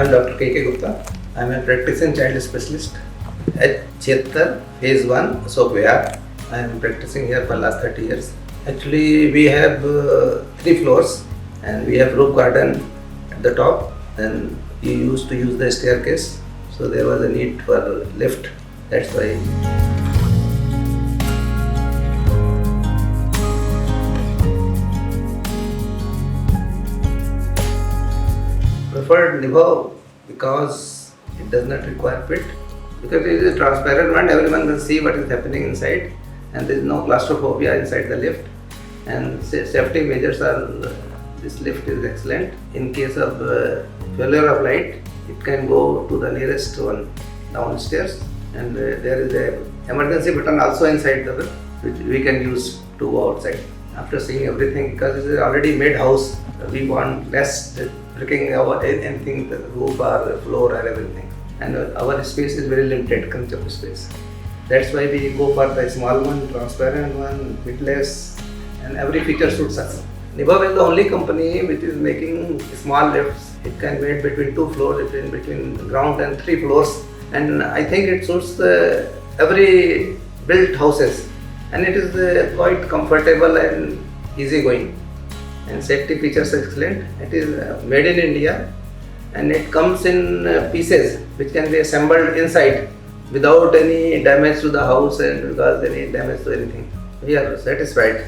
I am Dr. K.K. Gupta. I am a practicing child specialist at Chetar, Phase 1, Sokwayar. I am practicing here for last 30 years. Actually, we have 3 floors and we have roof garden at the top, and we used to use the staircase. So there was a need for lift. That's why. Preferred Nibav because it does not require pit, because it is a transparent one, everyone can see what is happening inside, and there is no claustrophobia inside the lift, and safety measures are, this lift is excellent. In case of failure of light, it can go to the nearest one downstairs, and there is a emergency button also inside the lift which we can use to go outside. After seeing everything, because it is already made house, we want less breaking anything, the roof or floor or everything, and our space is very limited, concept space. That's why we go for the small one, transparent one, bitless, and every feature suits us. Nibav is the only company which is making small lifts. It can be made between 2 floors, between ground and 3 floors, and I think it suits every built houses, and it is quite comfortable and easy going, and safety features are excellent. It is made in India, and it comes in pieces which can be assembled inside without any damage to the house and without any damage to anything. We are satisfied.